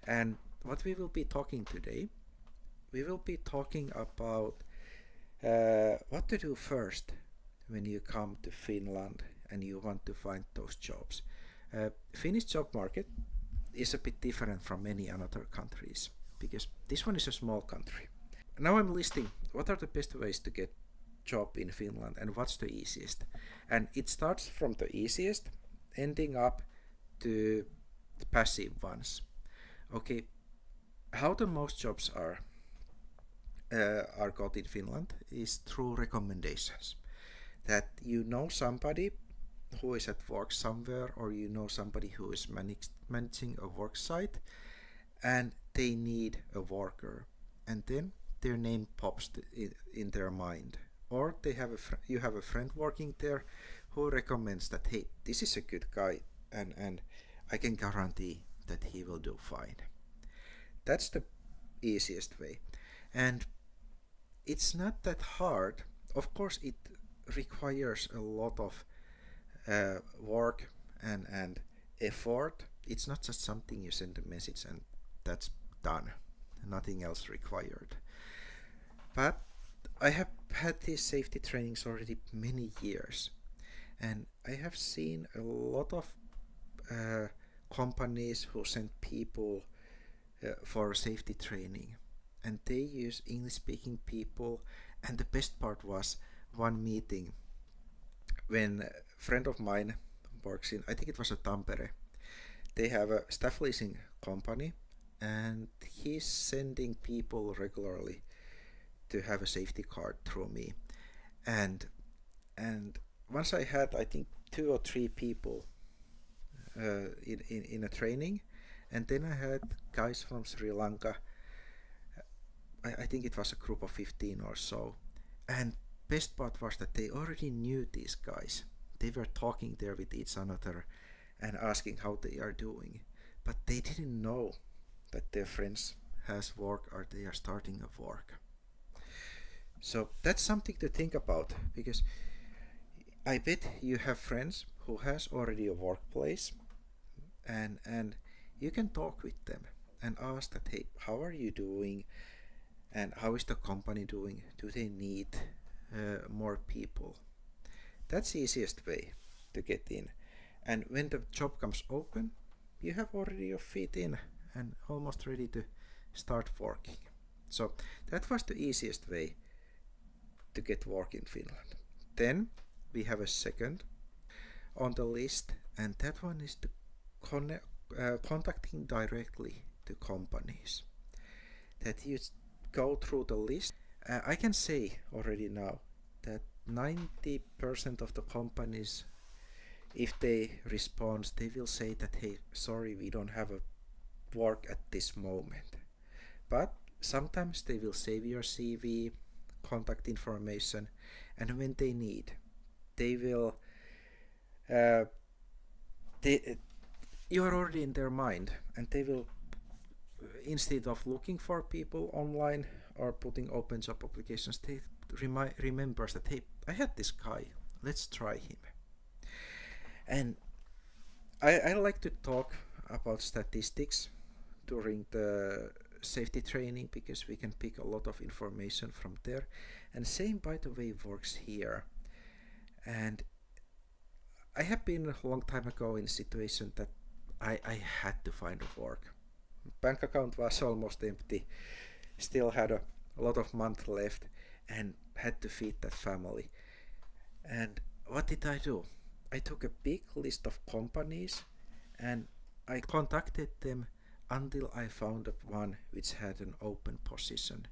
And what we will be talking today, we will be talking about what to do first when you come to Finland and you want to find those jobs. Finnish job market is a bit different from many other countries because this one is a small country. Now I'm listing what are the best ways to get job in Finland and what's the easiest. And it starts from the easiest, ending up to the passive ones. Okay, how the most jobs are got in Finland is through recommendations. That you know somebody who is at work somewhere, or you know somebody who is managing a work site, and they need a worker, and then their name pops in their mind, or they have you have a friend working there who recommends that, hey, this is a good guy, and I can guarantee that he will do fine. That's the easiest way, and it's not that hard. Of course, it requires a lot of work and effort. It's not just something you send a message and that's done. Nothing else required. But I have had these safety trainings already many years, and I have seen a lot of uh, companies who send people for safety training, and they use English speaking people. And the best part was one meeting when a friend of mine works in, I think it was a Tampere. They have a staff leasing company, and he's sending people regularly to have a safety card through me. And and once I had, I think, two or three people in a training, and then I had guys from Sri Lanka. I think it was a group of 15 or so. And best part was that they already knew these guys. They were talking there with each other and asking how they are doing. But they didn't know that their friends has work or they are starting a work. So that's something to think about, because I bet you have friends who has already a workplace, and you can talk with them and ask that, hey, how are you doing, and how is the company doing? Do they need more people? That's the easiest way to get in. And when the job comes open, you have already your feet in and almost ready to start working. So that was the easiest way to get work in Finland. Then we have a second on the list, and that one is to contacting directly to companies. That you go through the list. I can say already now that 90% of the companies, if they respond, they will say that, hey, sorry, we don't have a work at this moment. But sometimes they will save your CV, contact information, and when they need, they will they you are already in their mind, and they will, instead of looking for people online or putting open job applications, they remembers that, hey, I had this guy, let's try him. And I like to talk about statistics during the safety training, because we can pick a lot of information from there. And same, by the way, works here. And I have been a long time ago in a situation that I had to find a work. Bank account was almost empty, still had a lot of month left, and had to feed that family. And what did I do? I took a big list of companies and I contacted them until I found one which had an open position.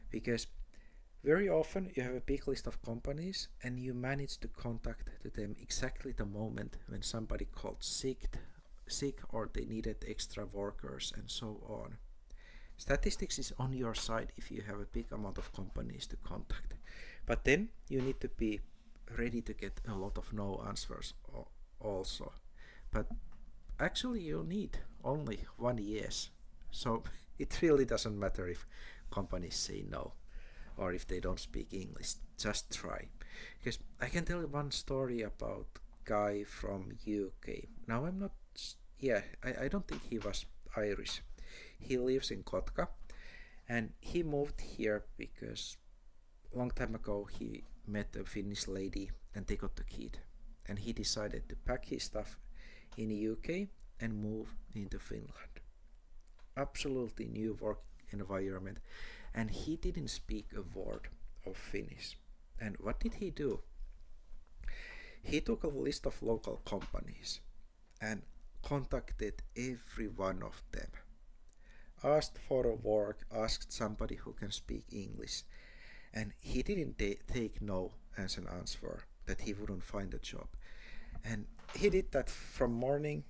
Because very often you have a big list of companies and you manage to contact them exactly the moment when somebody called sick or they needed extra workers and so on. Statistics is on your side if you have a big amount of companies to contact. But then you need to be ready to get a lot of no answers also. But actually you need only one yes. So it really doesn't matter if companies say no or if they don't speak English. Just try. Because I can tell you one story about guy from UK. Now I'm not, yeah, I don't think he was Irish. He lives in Kotka, and he moved here because a long time ago he met a Finnish lady and they got a kid. And he decided to pack his stuff in the UK and move into Finland. Absolutely new work environment, and he didn't speak a word of Finnish. And what did he do? He took a list of local companies and contacted every one of them. Asked for a work, asked somebody who can speak English, and he didn't take no as an answer that he wouldn't find a job. And he did that from morning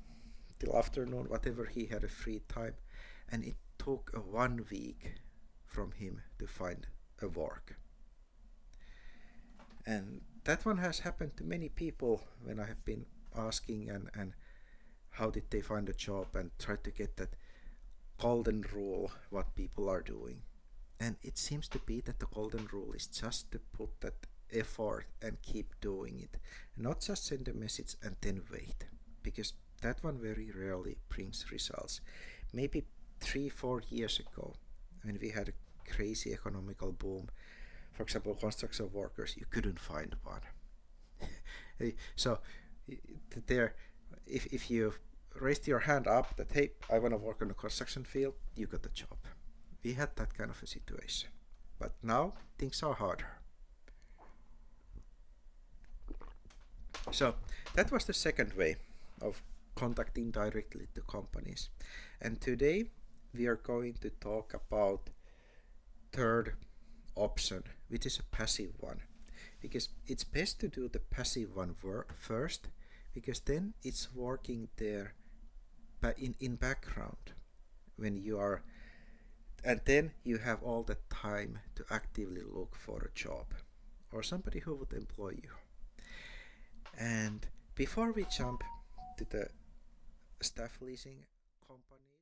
till afternoon, whatever he had a free time, and it took a 1 week from him to find a work. And that one has happened to many people when I have been asking and how did they find a job and try to get that golden rule what people are doing. And it seems to be that the golden rule is just to put that effort and keep doing it, not just send a message and then wait, because that one very rarely brings results. Maybe 3-4 years ago, when we had a crazy economical boom, for example construction workers, you couldn't find one. So there, if you raised your hand up that hey, I want to work on the construction field, you got a job. We had that kind of a situation, but now things are harder. So that was the second way of contacting directly to companies, and today we are going to talk about third option, which is a passive one, because it's best to do the passive one first, because then it's working there in background when you are, and then you have all the time to actively look for a job or somebody who would employ you. And before we jump to the staff leasing company,